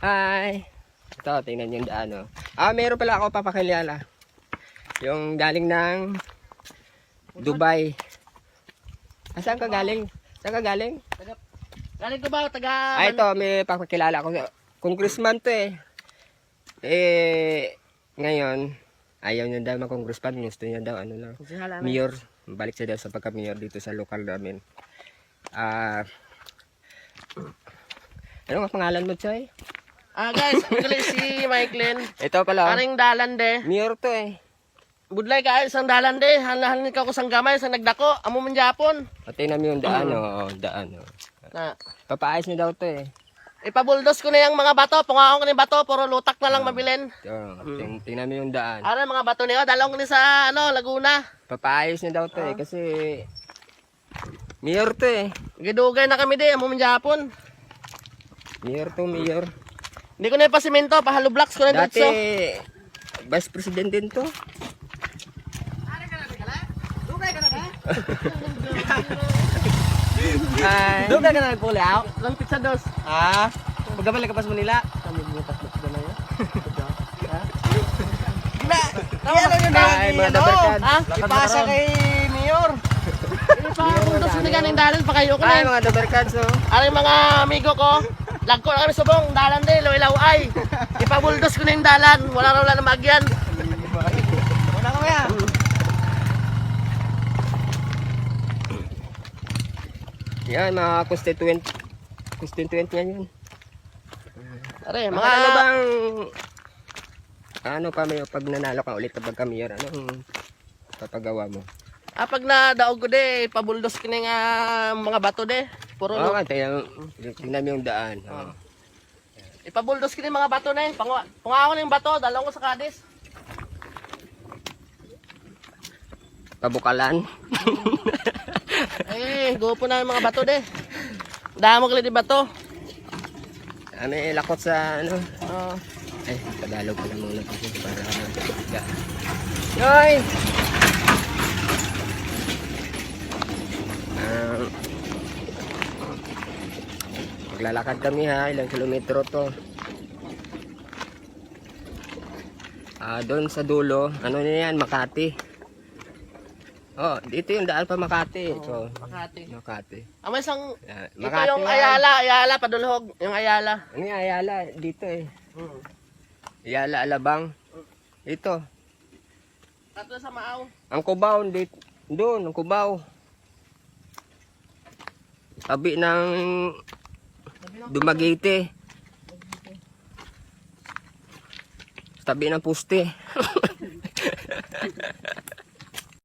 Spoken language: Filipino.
Hi! Ito, tingnan yung daan, oh. Meron pala ako papakilala. Yung galing ng Dubai. Saan ka galing? Saan ka galing? Galing ko ba? Taga... Ito, may papakilala ako. Congressman to eh. Ngayon, ayaw niya daw mag-congressman. Gusto niya daw, ano lang, mayor. Balik siya daw sa pagka-mayor dito sa lokal namin. Ano nga pangalan mo, Choy? Guys, magaling si Michaelin. Ito pala. Aring dalan de. Mayor to eh. Budlay ka isang dalan de. Hanahan ka ko sang gamay, sang nagdako. Amo man Japon. At tingnan mo yung daan, daan. Na. Papaayos niya daw to eh. Ipabuldos ko na yung mga bato. Pungaon ko na yung bato. Puro lutak na lang mabilin. Tingnan mo yung daan. Ano mga bato niyo? Dalawang ko ni sa Laguna. Papaayos niya daw to eh. Kasi mayor to eh. Gidugay na kami de. Amo man Japon. Mayor to, mayor. Hindi ko na yung pasimento. Pahalo blocks ko na Dati, dito. vice president din to. Ay. Doon ka na nagpuliaw? Lang pizza dos. Pagkabalik ka pa sa Manila. Kami butas na sila na yun. Ay, mga dabarkad. Ipasa kay Mayor. Ipabuldos ko na ganing dalan pa kayo ko Ay, na. mga dabarkad. So, Aring mga amigo ko. Lagko na kami subong. Dalan de. Loilaw ay. Ipabuldos ko na yung dalan. Wala na magyan. wala ka kaya. Yan, mga constituent yan yun. Are, Mga mga ano bang, ano pa may pag nanalo ka ulit kapag kami yan, anong papagawa mo? pag nadaog ko de, ipabuldos ko na yung mga bato de. Puro Oo nga, tingnan mo yung daan. Ipabuldos ko na yung mga bato na yun. Pungaon na yung bato. Dalawang ko sa Cadiz. Pabukalan. Gupo na yung mga bato de. Damo ko yung bato. May lakot sa ano. Oo. Ay, Tagalog ko lang muna kasi para Yoy! Maglalakad kami ha, ilang kilometro to. Doon sa dulo, ano na yan, Makati. Dito yung daan pa Makati. So, Makati. May isang, ito Makati yung yan. Ayala, padulhog. Yung Ayala. Ano yung Ayala? Dito eh. Ayala, Alabang. Ito. Tatlo sa Maaw. Ang Cubao, dito. Doon, ang Cubao. Tabi ng Dumaguete. Tabi ng Puste.